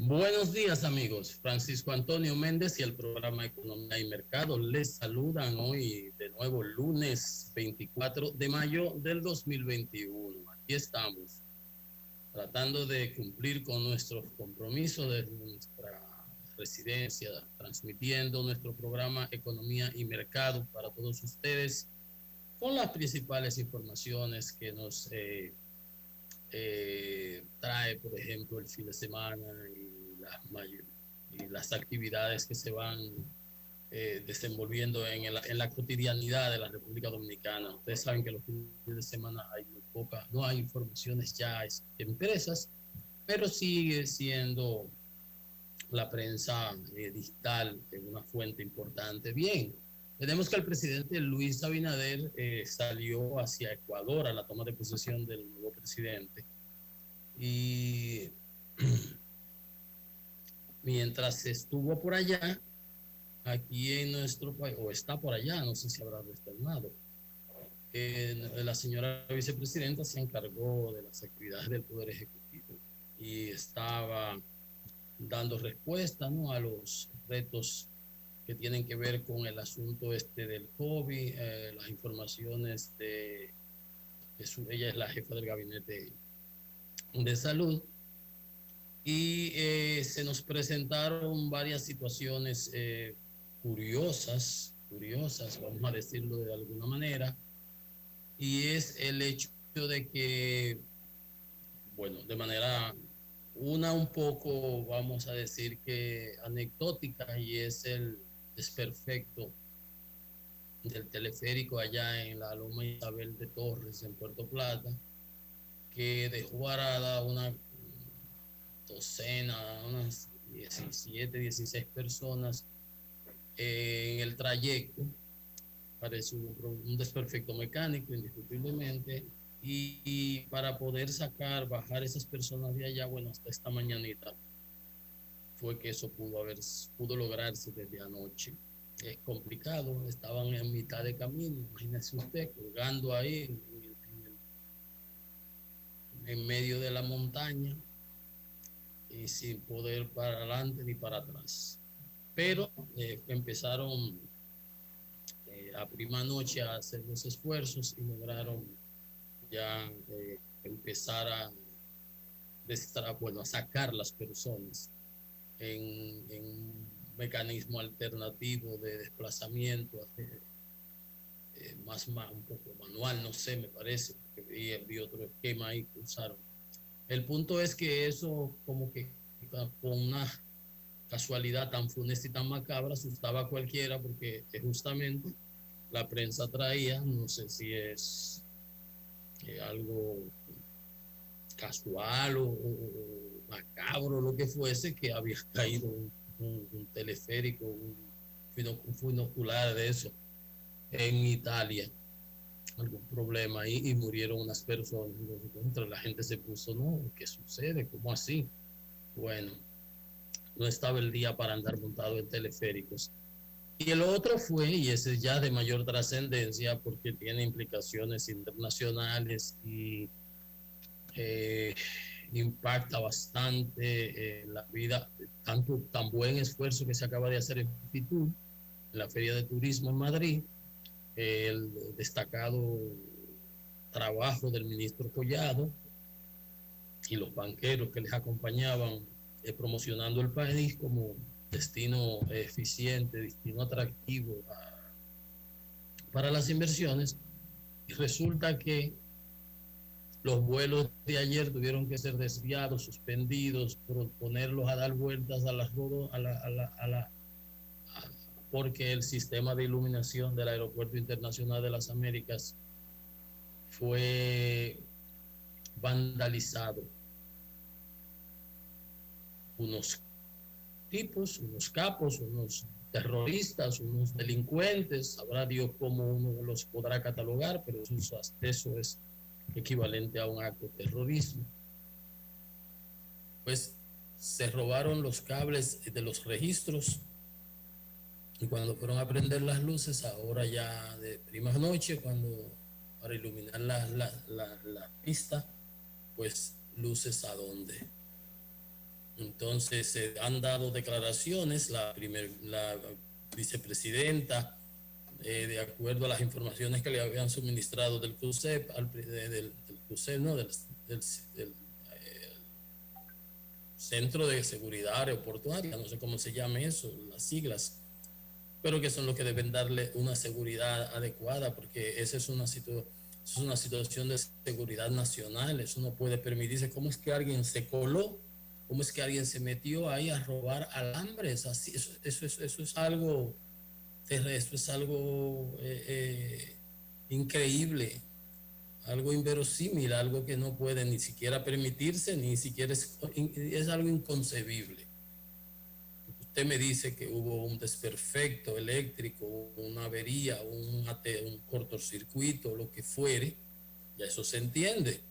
Buenos días amigos, Francisco Antonio Méndez y el programa Economía y Mercado les saludan hoy de nuevo lunes 24 de mayo del 2021. Aquí estamos tratando de cumplir con nuestros compromisos de nuestra residencia, transmitiendo nuestro programa Economía y Mercado para todos ustedes con las principales informaciones que nos trae, por ejemplo, el fin de semana y las actividades que se van desenvolviendo en la cotidianidad de la República Dominicana. Ustedes saben que los fines de semana hay muy poca, no hay informaciones ya impresas, pero sigue siendo la prensa digital una fuente importante. Bien, tenemos que el presidente Luis Abinader salió hacia Ecuador a la toma de posesión del nuevo presidente y mientras estuvo por allá, aquí en nuestro país, o está por allá, no sé si habrá retornado, la señora vicepresidenta se encargó de las actividades del Poder Ejecutivo y estaba dando respuesta, ¿no?, a los retos que tienen que ver con el asunto del COVID, las informaciones ella es la jefa del gabinete de salud, y se nos presentaron varias situaciones curiosas, vamos a decirlo de alguna manera, y es el hecho de que, bueno, de manera un poco, vamos a decir que anecdótica, y es el desperfecto del teleférico allá en la Loma Isabel de Torres, en Puerto Plata, que dejó varada una docena, unas 17, 16 personas en el trayecto. Parece un desperfecto mecánico, indiscutiblemente, y para poder bajar esas personas de allá, bueno, hasta esta mañanita fue que eso pudo lograrse desde anoche. Es complicado, estaban en mitad de camino, imagínese usted, colgando ahí en medio de la montaña y sin poder para adelante ni para atrás. Pero empezaron a prima noche a hacer los esfuerzos y lograron ya empezar a sacar las personas en un mecanismo alternativo de desplazamiento, un poco manual, no sé, me parece, porque vi otro esquema ahí que usaron. El punto es que eso, como que con una casualidad tan funesta y tan macabra, asustaba a cualquiera, porque justamente la prensa traía, no sé si es algo casual o macabro, lo que fuese, que había caído un teleférico, un funicular de eso en Italia, algún problema ahí, y murieron unas personas. Entonces, la gente se puso, no, ¿qué sucede? ¿Cómo así? Bueno, no estaba el día para andar montado en teleféricos. Y el otro fue, y ese ya de mayor trascendencia, porque tiene implicaciones internacionales y eh, impacta bastante la vida, tan buen esfuerzo que se acaba de hacer en FITUR, en la Feria de Turismo en Madrid, el destacado trabajo del ministro Collado y los banqueros que les acompañaban, promocionando el país como destino eficiente, destino atractivo para las inversiones. Y resulta que los vuelos de ayer tuvieron que ser desviados, suspendidos, por ponerlos a dar vueltas a las porque el sistema de iluminación del Aeropuerto Internacional de las Américas fue vandalizado. Unos unos capos, unos terroristas, unos delincuentes, sabrá Dios cómo uno los podrá catalogar, pero eso es equivalente a un acto de terrorismo. Pues se robaron los cables de los registros, y cuando fueron a prender las luces, ahora ya de prima noche, para iluminar la pista, pues luces a dónde. Entonces se han dado declaraciones, la vicepresidenta, de acuerdo a las informaciones que le habían suministrado del CUSEP, del CUSEP, no, del Centro de Seguridad Aeroportuaria, no sé cómo se llame eso, las siglas, pero que son los que deben darle una seguridad adecuada, porque esa es es una situación de seguridad nacional, eso no puede permitirse. ¿Cómo es que alguien se coló? ¿Cómo es que alguien se metió ahí a robar alambres? Así, eso es algo, eso es algo increíble, algo inverosímil, algo que no puede ni siquiera permitirse, ni siquiera es algo inconcebible. Usted me dice que hubo un desperfecto eléctrico, una avería, un cortocircuito, lo que fuere, ya eso se entiende,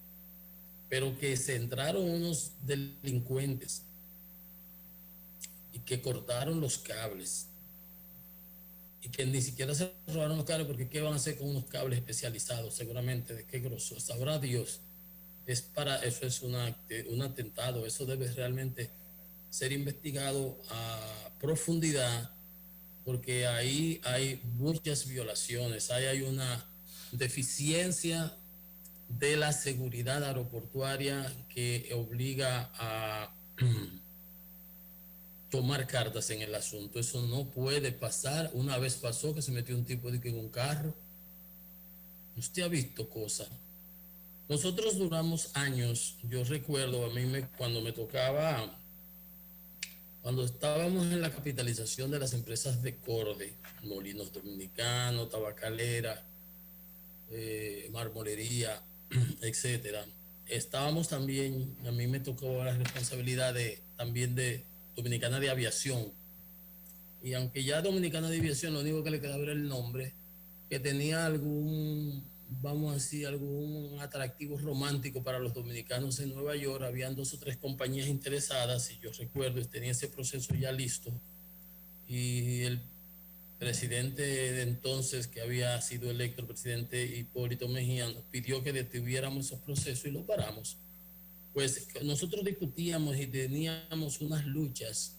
pero que se entraron unos delincuentes y que cortaron los cables y que ni siquiera se robaron los cables, porque ¿qué van a hacer con unos cables especializados? Seguramente, ¿de qué grosor? Sabrá Dios. Eso es un atentado, eso debe realmente ser investigado a profundidad, porque ahí hay muchas violaciones, ahí hay una deficiencia de la seguridad aeroportuaria que obliga a tomar cartas en el asunto. Eso no puede pasar. Una vez pasó que se metió un tipo en un carro. Usted ha visto cosas. Nosotros duramos años, yo recuerdo cuando me tocaba, cuando estábamos en la capitalización de las empresas de Corde, Molinos Dominicanos, Tabacalera, Marmolería, etcétera. Estábamos también, a mí me tocó la responsabilidad también de Dominicana de Aviación. Y aunque ya Dominicana de Aviación, lo único que le quedaba era el nombre, que tenía algún, vamos a decir, algún atractivo romántico para los dominicanos en Nueva York. Habían 2 o 3 compañías interesadas, y yo recuerdo, tenía ese proceso ya listo. Y el presidente de entonces, que había sido electo, el presidente Hipólito Mejía, nos pidió que detuviéramos esos procesos y los paramos. Pues nosotros discutíamos y teníamos unas luchas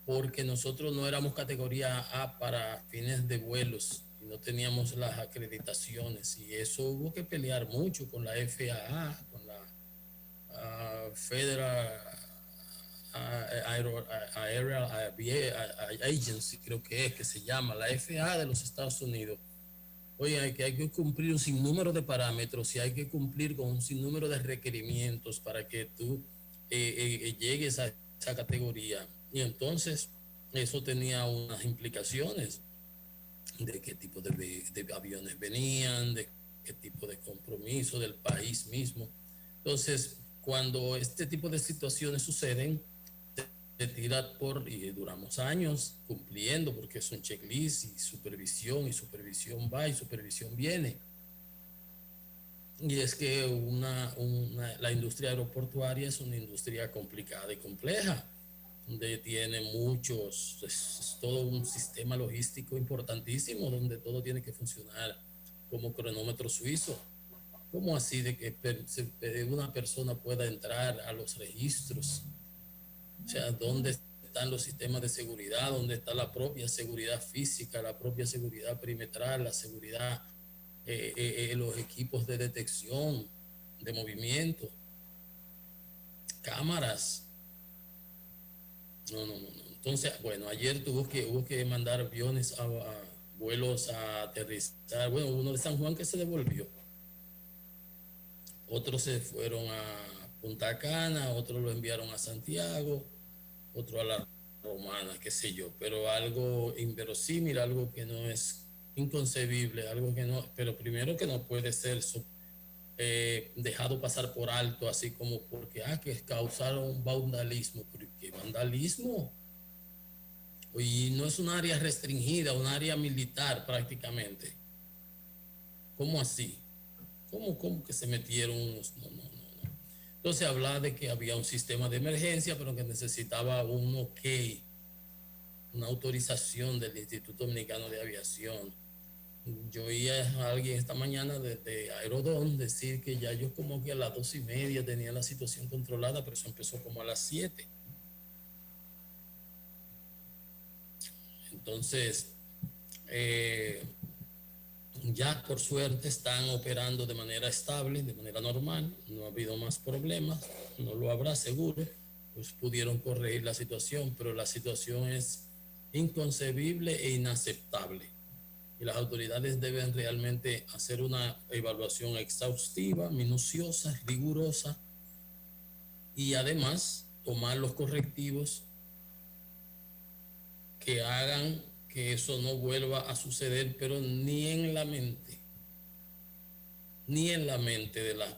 porque nosotros no éramos categoría A para fines de vuelos y no teníamos las acreditaciones, y eso hubo que pelear mucho con la FAA, con la Federal Aerial Agency, creo que se llama, la FAA de los Estados Unidos. Oye, hay que cumplir un sinnúmero de parámetros y hay que cumplir con un sinnúmero de requerimientos para que tú llegues a esa categoría. Y entonces eso tenía unas implicaciones de qué tipo de aviones venían, de qué tipo de compromiso del país mismo. Entonces, cuando este tipo de situaciones suceden, se tira y duramos años cumpliendo, porque es un checklist y supervisión va y supervisión viene. Y es que la industria aeroportuaria es una industria complicada y compleja, donde tiene es todo un sistema logístico importantísimo, donde todo tiene que funcionar como cronómetro suizo. ¿Cómo así de que una persona pueda entrar a los registros? O sea, ¿dónde están los sistemas de seguridad? ¿Dónde está la propia seguridad física, la propia seguridad perimetral, la seguridad, los equipos de detección de movimiento, cámaras? No. Entonces, bueno, ayer hubo que mandar aviones a vuelos a aterrizar. Bueno, uno de San Juan que se devolvió. Otros se fueron a Punta Cana, otros lo enviaron a Santiago, otro a la Romana, qué sé yo, pero algo inverosímil, algo que no es inconcebible, algo que no, pero primero que no puede ser dejado pasar por alto, así como porque, que causaron vandalismo. ¿Pero qué vandalismo? Y no es un área restringida, un área militar prácticamente. ¿Cómo así? ¿Cómo que se metieron unos? No. Entonces hablaba de que había un sistema de emergencia, pero que necesitaba un OK, una autorización del Instituto Dominicano de Aviación. Yo oí a alguien esta mañana de Aerodón decir que ya ellos como que a las 2:30 tenían la situación controlada, pero eso empezó como a las 7. Entonces, ya por suerte están operando de manera estable, de manera normal, no ha habido más problemas, no lo habrá seguro, pues pudieron corregir la situación, pero la situación es inconcebible e inaceptable. Y las autoridades deben realmente hacer una evaluación exhaustiva, minuciosa, rigurosa, y además tomar los correctivos que hagan que eso no vuelva a suceder, pero ni en la mente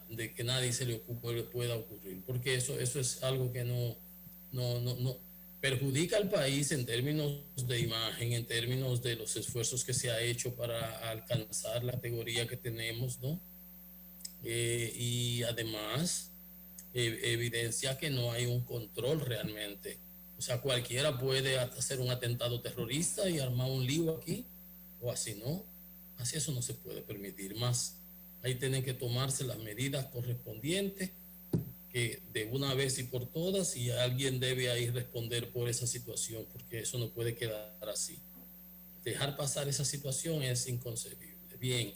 de que nadie se le ocurre, pueda ocurrir, porque eso es algo que no perjudica al país en términos de imagen, en términos de los esfuerzos que se ha hecho para alcanzar la categoría que tenemos, ¿no? Y además evidencia que no hay un control realmente. O sea, cualquiera puede hacer un atentado terrorista y armar un lío aquí, o así no. Así eso no se puede permitir más. Ahí tienen que tomarse las medidas correspondientes, que de una vez y por todas, y alguien debe ahí responder por esa situación, porque eso no puede quedar así. Dejar pasar esa situación es inconcebible. Bien,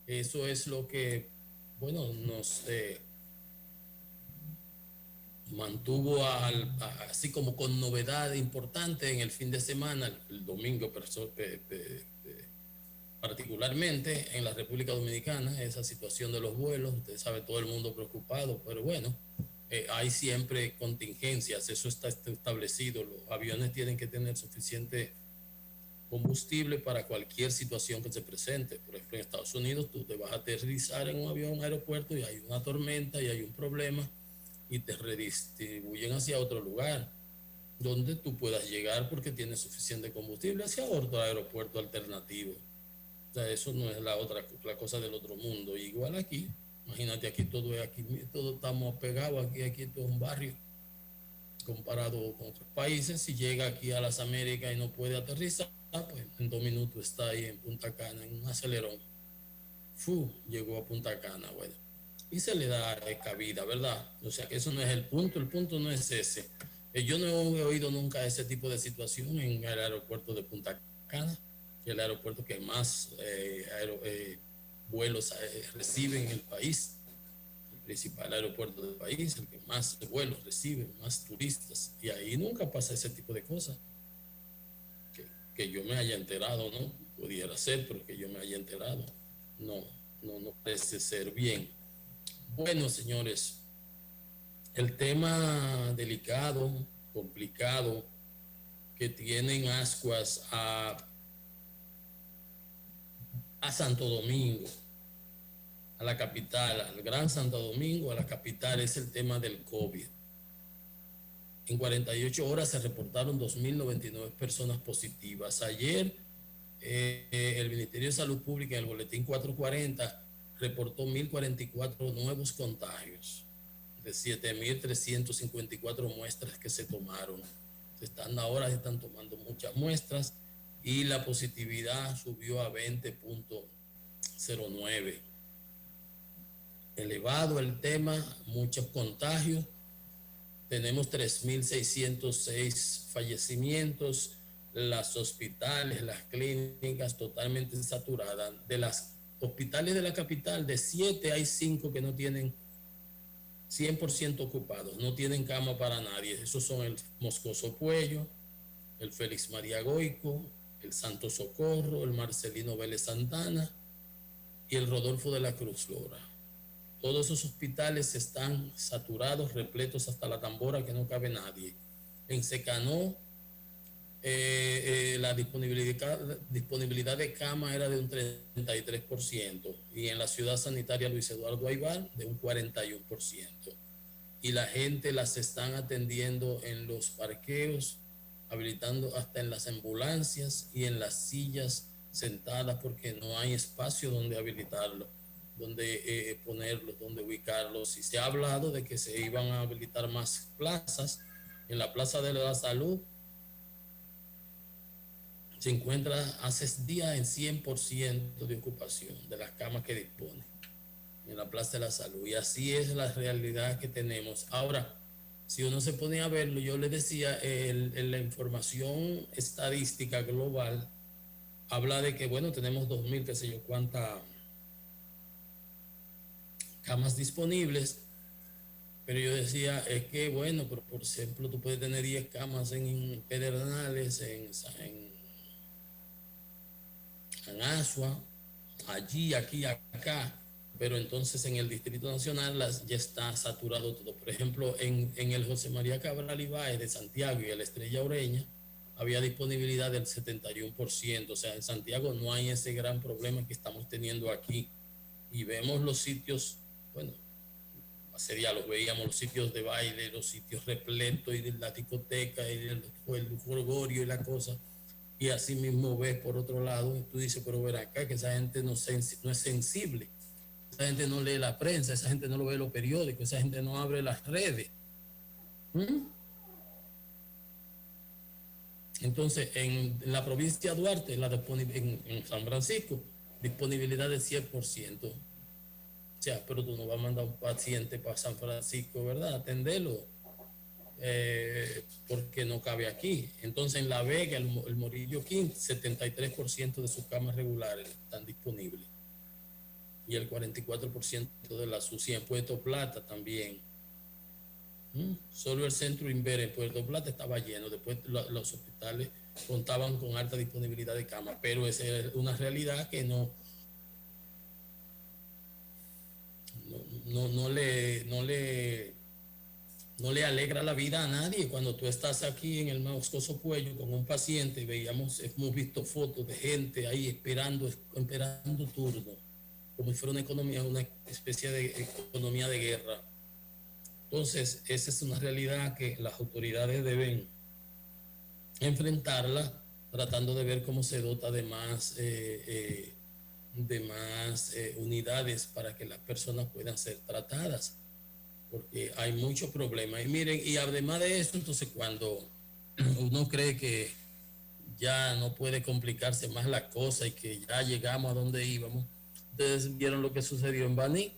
eso es lo que, bueno, nos mantuvo así como con novedad importante en el fin de semana, el domingo particularmente en la República Dominicana, esa situación de los vuelos. Usted sabe, todo el mundo preocupado, pero bueno, hay siempre contingencias, eso está establecido. Los aviones tienen que tener suficiente combustible para cualquier situación que se presente. Por ejemplo, en Estados Unidos tú te vas a aterrizar en un avión, un aeropuerto, y hay una tormenta y hay un problema, y te redistribuyen hacia otro lugar donde tú puedas llegar porque tienes suficiente combustible, hacia otro aeropuerto alternativo. O sea, eso no es la cosa del otro mundo. Igual aquí, imagínate, aquí todo estamos pegados, aquí todo es un barrio comparado con otros países. Si llega aquí a las Américas y no puede aterrizar, pues en 2 minutos está ahí en Punta Cana, en un acelerón. Llegó a Punta Cana, bueno. Y se le da cabida, ¿verdad? O sea que eso no es el punto no es ese. Yo no he oído nunca ese tipo de situación en el aeropuerto de Punta Cana, que es el aeropuerto que más vuelos recibe en el país, el principal aeropuerto del país, el que más vuelos recibe, más turistas, y ahí nunca pasa ese tipo de cosas. Que yo me haya enterado, ¿no? Pudiera ser, pero que yo me haya enterado, no parece ser bien. Bueno, señores, el tema delicado, complicado, que tienen ascuas a Santo Domingo, a la capital, al Gran Santo Domingo, a la capital, es el tema del COVID. En 48 horas se reportaron 2.099 personas positivas. Ayer, el Ministerio de Salud Pública, en el boletín 440, reportó 1.044 nuevos contagios de 7.354 muestras que se tomaron. Ahora se están tomando muchas muestras y la positividad subió a 20.09. Elevado el tema, muchos contagios. Tenemos 3.606 fallecimientos, los hospitales, las clínicas totalmente saturadas. De los hospitales de la capital, de 7 hay 5 que no tienen 100% ocupados, no tienen cama para nadie. Esos son el Moscoso Puello, el Félix María Goico, el Santo Socorro, el Marcelino Vélez Santana y el Rodolfo de la Cruz Lora. Todos esos hospitales están saturados, repletos hasta la tambora, que no cabe nadie. En Secanó, la disponibilidad de cama era de un 33%, y en la ciudad sanitaria Luis Eduardo Aybar de un 41%. Y la gente las están atendiendo en los parqueos, habilitando hasta en las ambulancias y en las sillas sentadas, porque no hay espacio donde habilitarlo, donde ponerlos, donde ubicarlos. Y se ha hablado de que se iban a habilitar más plazas. En la Plaza de la Salud se encuentra hace días en 100% de ocupación de las camas que dispone en la Plaza de la Salud. Y así es la realidad que tenemos. Ahora, si uno se pone a verlo, yo le decía, la información estadística global habla de que, bueno, tenemos 2.000, qué sé yo, cuántas camas disponibles, pero yo decía, es que, bueno, por ejemplo, tú puedes tener 10 camas en Pedernales, en Asua, allí, aquí, acá, pero entonces en el Distrito Nacional ya está saturado todo. Por ejemplo, en el José María Cabral Ibáez de Santiago y el Estrella Ureña había disponibilidad del 71%, o sea, en Santiago no hay ese gran problema que estamos teniendo aquí. Y vemos los sitios, bueno, hace días los veíamos, los sitios de baile, los sitios repletos y de la discoteca y el jolgorio y la cosa. Y así mismo ves por otro lado, y tú dices, pero ver acá que esa gente no es sensible, esa gente no lee la prensa, esa gente no lo ve los periódicos, esa gente no abre las redes. ¿Mm? Entonces, en la provincia de Duarte, en San Francisco, disponibilidad del 100%. O sea, pero tú no vas a mandar a un paciente para San Francisco, ¿verdad? Atenderlo, porque no cabe aquí. Entonces, en La Vega, el Morillo King, 73% de sus camas regulares están disponibles. Y el 44% de la UCI en Puerto Plata también. Solo el centro Inver en Puerto Plata estaba lleno. Después los hospitales contaban con alta disponibilidad de camas, pero esa es una realidad que no le alegra la vida a nadie. Cuando tú estás aquí en el Moscoso Puello con un paciente, hemos visto fotos de gente ahí esperando turno, como si fuera una especie de economía de guerra. Entonces, esa es una realidad que las autoridades deben enfrentarla, tratando de ver cómo se dota de más unidades para que las personas puedan ser tratadas, porque hay muchos problemas. Y miren, y además de eso, entonces cuando uno cree que ya no puede complicarse más la cosa y que ya llegamos a donde íbamos, ustedes vieron lo que sucedió en Baní,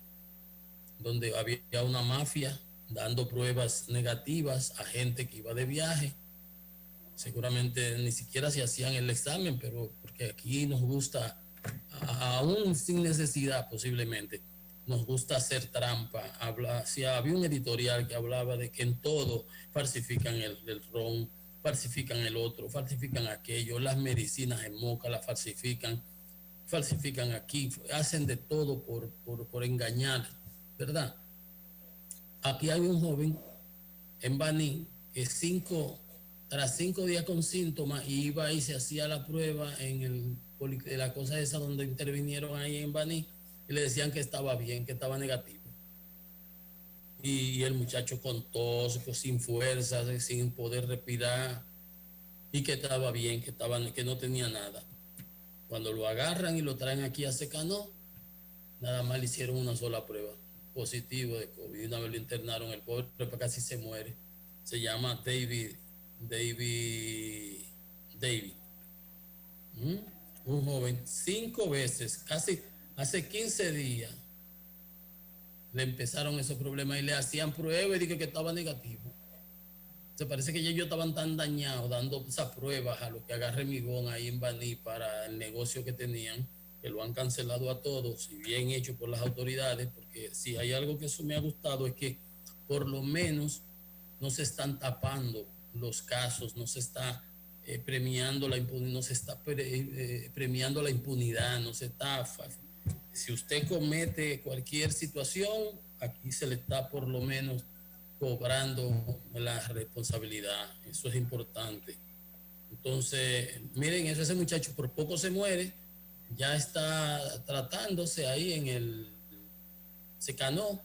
donde había una mafia dando pruebas negativas a gente que iba de viaje. Seguramente ni siquiera se hacían el examen, pero porque aquí nos gusta, aún sin necesidad posiblemente, nos gusta hacer trampa. Había un editorial que hablaba de que en todo falsifican el ron, falsifican el otro, falsifican aquello, las medicinas en Moca las falsifican aquí, hacen de todo por engañar, ¿verdad? Aquí hay un joven en Baní que tras 5 días con síntomas iba y se hacía la prueba en la cosa esa donde intervinieron ahí en Baní y le decían que estaba bien, que estaba negativo. Y el muchacho con tos, sin fuerzas, sin poder respirar y que estaba bien, que no tenía nada. Cuando lo agarran y lo traen aquí a Secanó, nada más le hicieron una sola prueba positivo de COVID. Y una vez lo internaron, el pobre casi se muere. Se llama David. Un joven, 5 veces, casi hace 15 días, le empezaron esos problemas y le hacían pruebas y dije que estaba negativo. Se parece que ellos estaban tan dañados dando esas pruebas a los que agarre Migón ahí en Baní para el negocio que tenían, que lo han cancelado a todos y bien hecho por las autoridades, porque si hay algo que eso me ha gustado es que por lo menos no se están tapando los casos, no se está premiando la impunidad, no se está premiando la impunidad, no se está. Si usted comete cualquier situación, aquí se le está por lo menos cobrando la responsabilidad. Eso es importante. Entonces, miren, ese muchacho por poco se muere, ya está tratándose ahí en el Secanó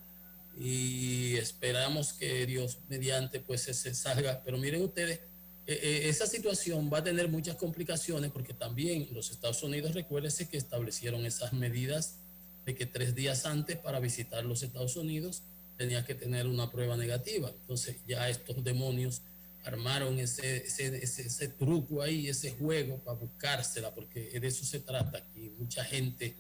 y esperamos que Dios mediante pues se salga. Pero miren ustedes, esa situación va a tener muchas complicaciones porque también los Estados Unidos, recuérdense que establecieron esas medidas de que 3 días antes para visitar los Estados Unidos tenías que tener una prueba negativa. Entonces ya estos demonios armaron ese truco ahí, ese juego para buscársela, porque de eso se trata aquí. Mucha gente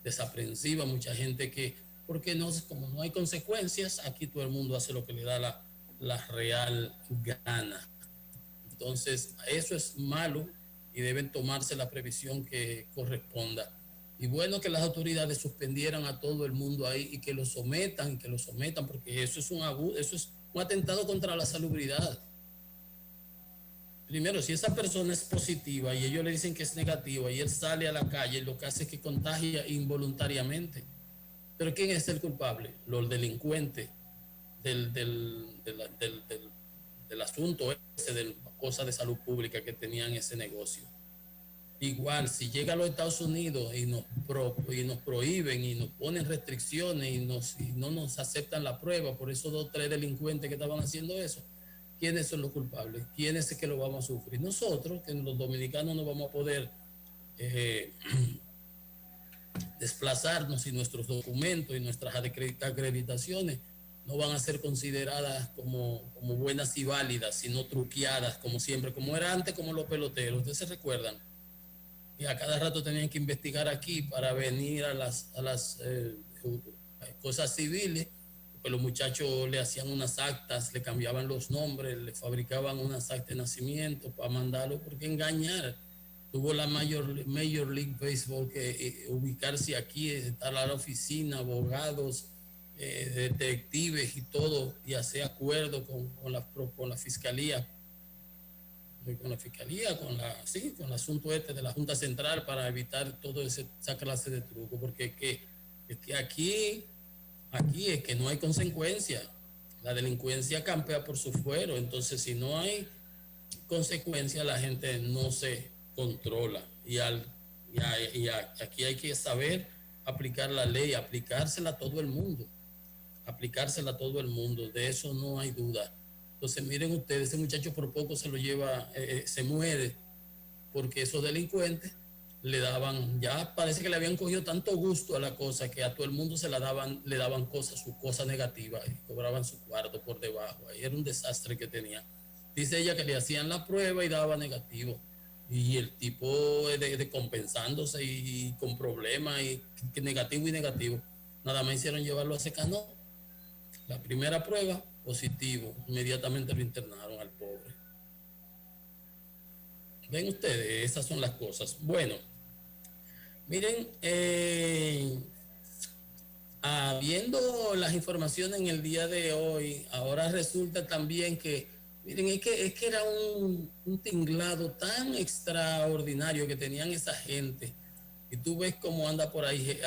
desaprensiva, mucha gente que, porque no, como no hay consecuencias, aquí todo el mundo hace lo que le da la real gana. Entonces, eso es malo y deben tomarse la previsión que corresponda. Y bueno que las autoridades suspendieran a todo el mundo ahí y que lo sometan, porque eso es un abuso, eso es un atentado contra la salubridad. Primero, si esa persona es positiva y ellos le dicen que es negativa y él sale a la calle, lo que hace es que contagia involuntariamente. Pero ¿quién es el culpable? Los delincuentes del asunto ese, de cosas de salud pública que tenían ese negocio. Igual, si llega a los Estados Unidos y nos prohíben y nos ponen restricciones y no nos aceptan la prueba por esos 2 o 3 delincuentes que estaban haciendo eso, ¿quiénes son los culpables? ¿Quiénes es que lo vamos a sufrir? Nosotros, que los dominicanos no vamos a poder eh, desplazarnos y nuestros documentos y nuestras acreditaciones no van a ser consideradas como buenas y válidas, sino truqueadas, como siempre, como era antes, como los peloteros. Ustedes se recuerdan que a cada rato tenían que investigar aquí para venir a las cosas civiles, porque los muchachos le hacían unas actas, le cambiaban los nombres, le fabricaban unas actas de nacimiento para mandarlo, porque engañar. Tuvo la Major League Baseball que ubicarse aquí, estar a la oficina, abogados, detectives y todo, y hacer acuerdos con la fiscalía, sí, con el asunto este de la Junta Central para evitar todo esa clase de truco, porque es que aquí es que no hay consecuencia. La delincuencia campea por su fuero, entonces si no hay consecuencia la gente no se controla aquí hay que saber aplicar la ley, aplicársela a todo el mundo, de eso no hay duda. Entonces miren ustedes, ese muchacho por poco se lo lleva, se muere porque esos delincuentes le daban, ya parece que le habían cogido tanto gusto a la cosa que a todo el mundo le daban cosas, sus cosas negativas y cobraban su cuarto por debajo. Ahí era un desastre que tenía. Dice ella que le hacían la prueba y daba negativo. Y el tipo de compensándose y con problemas y que negativo y negativo. Nada más hicieron llevarlo a Secanó. La primera prueba, positivo. Inmediatamente lo internaron al pobre. Ven ustedes, esas son las cosas. Bueno, miren, viendo las informaciones en el día de hoy, ahora resulta también que, miren, es que era un tinglado tan extraordinario que tenían esa gente. Y tú ves cómo andan por ahí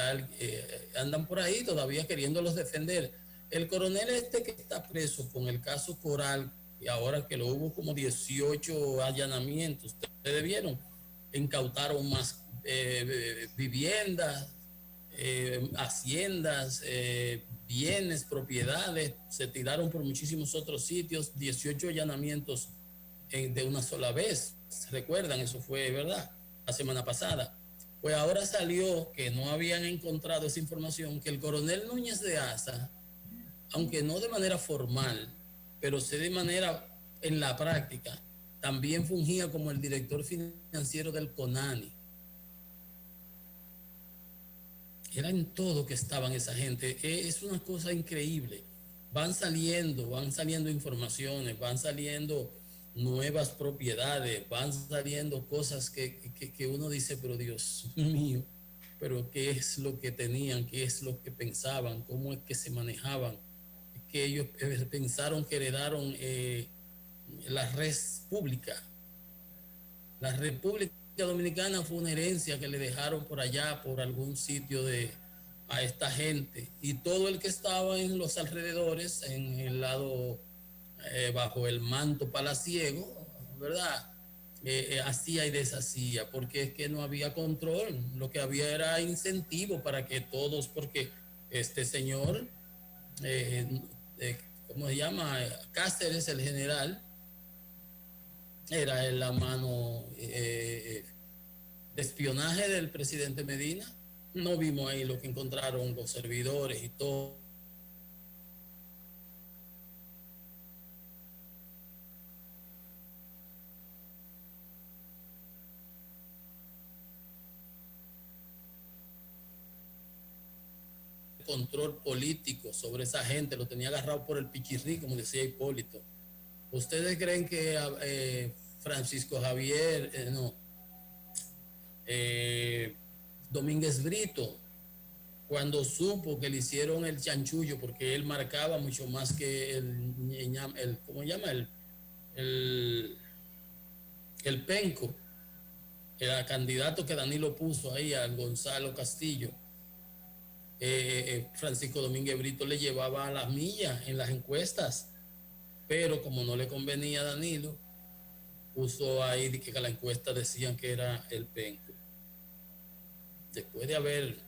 todavía queriéndolos defender. El coronel este que está preso con el caso Coral, y ahora que lo hubo como 18 allanamientos, ustedes vieron, incautaron más viviendas, haciendas, bienes, propiedades, se tiraron por muchísimos otros sitios, 18 allanamientos de una sola vez. ¿Se recuerdan? Eso fue, ¿verdad? La semana pasada. Pues ahora salió que no habían encontrado esa información, que el coronel Núñez de Asa, aunque no de manera formal, pero sí de manera en la práctica, también fungía como el director financiero del CONANI. Era en todo que estaban esa gente. Es una cosa increíble. Van saliendo informaciones, van saliendo nuevas propiedades, van saliendo cosas que uno dice, pero Dios mío, pero ¿qué es lo que tenían? ¿Qué es lo que pensaban? ¿Cómo es que se manejaban? Es que ellos pensaron que heredaron la red pública. La República Dominicana fue una herencia que le dejaron por allá, por algún sitio a esta gente. Y todo el que estaba en los alrededores, en el lado, bajo el manto palaciego, ¿verdad? Hacía y deshacía, porque es que no había control. Lo que había era incentivo para que todos, porque este señor, eh, ¿cómo se llama? Cáceres, el general, era en la mano de espionaje del presidente Medina. No vimos ahí lo que encontraron los servidores y todo. control político sobre esa gente, lo tenía agarrado por el pichirrí, como decía Hipólito. ¿Ustedes creen que Francisco Javier, Domínguez Brito, cuando supo que le hicieron el chanchullo, porque él marcaba mucho más que ¿cómo se llama? El penco, el candidato que Danilo puso ahí, al Gonzalo Castillo, Francisco Domínguez Brito le llevaba a las millas en las encuestas, pero como no le convenía a Danilo, puso ahí que la encuesta decían que era el penco. Después de haber...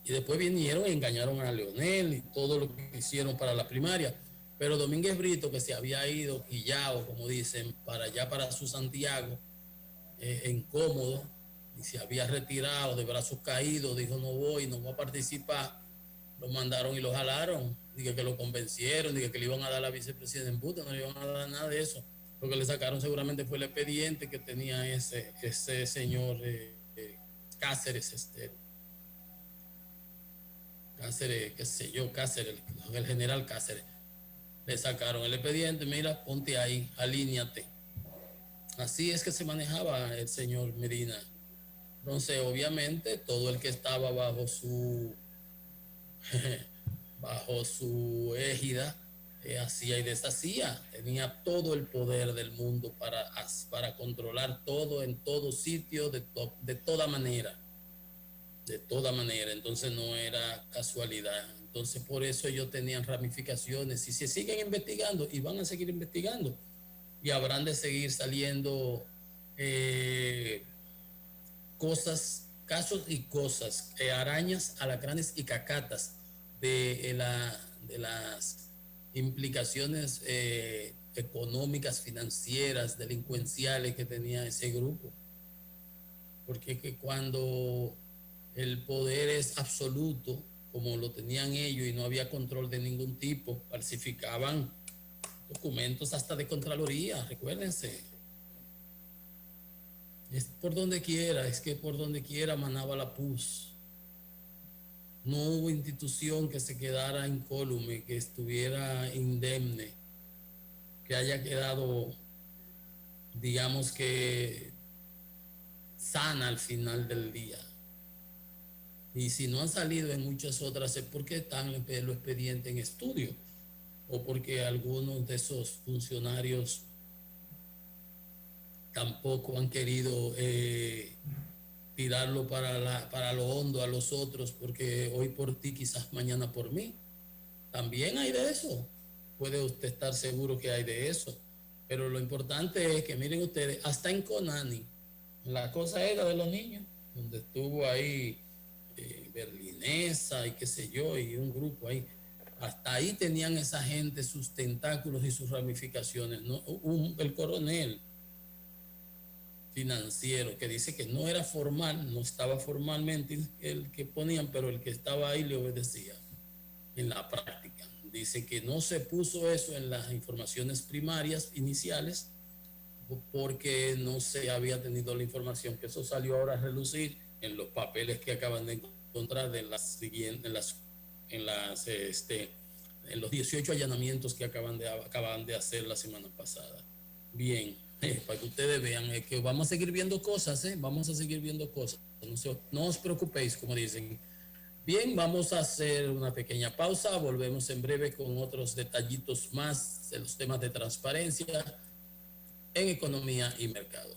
Y después vinieron y engañaron a Leonel y todo lo que hicieron para la primaria. Pero Domínguez Brito, que se había ido quillado, como dicen, para allá, para su Santiago, incómodo, y se había retirado de brazos caídos, dijo no voy a participar, lo mandaron y lo jalaron, dije que lo convencieron, dije que le iban a dar la vicepresidenta en puta, no le iban a dar nada de eso. Lo que le sacaron seguramente fue el expediente que tenía ese señor Cáceres, Cáceres, qué sé yo, Cáceres, el general Cáceres. Le sacaron el expediente, mira, ponte ahí, alíñate. Así es que se manejaba el señor Medina. Entonces, obviamente, todo el que estaba bajo su égida hacía y deshacía. Tenía todo el poder del mundo para controlar todo en todo sitio, de toda manera. De toda manera, entonces no era casualidad. Entonces por eso ellos tenían ramificaciones y se siguen investigando y van a seguir investigando y habrán de seguir saliendo casos y cosas, arañas, alacranes y cacatas de las implicaciones económicas, financieras, delincuenciales que tenía ese grupo. Porque es que cuando el poder es absoluto, como lo tenían ellos y no había control de ningún tipo, falsificaban documentos hasta de Contraloría, recuérdense. Es por donde quiera manaba la pus. No hubo institución que se quedara incólume, que estuviera indemne, que haya quedado, digamos que, sana al final del día. Y si no han salido en muchas otras es porque están los expedientes en estudio o porque algunos de esos funcionarios tampoco han querido tirarlo para lo hondo a los otros, porque hoy por ti, quizás mañana por mí. También hay de eso. Puede usted estar seguro que hay de eso. Pero lo importante es que miren ustedes, hasta en Conani, la cosa era de los niños, donde estuvo ahí Berlinesa y qué sé yo, y un grupo ahí. Hasta ahí tenían esa gente sus tentáculos y sus ramificaciones, ¿no? El coronel financiero que dice que no era formal, no estaba formalmente el que ponían, pero el que estaba ahí le obedecía en la práctica. Dice que no se puso eso en las informaciones primarias iniciales porque no se había tenido la información, que eso salió ahora a relucir en los papeles que acaban de encontrar de las siguientes, en los 18 allanamientos que acaban de hacer la semana pasada. Bien, para que ustedes vean que vamos a seguir viendo cosas, vamos a seguir viendo cosas. No os preocupéis, como dicen. Bien, vamos a hacer una pequeña pausa, volvemos en breve con otros detallitos más de los temas de transparencia en economía y mercado.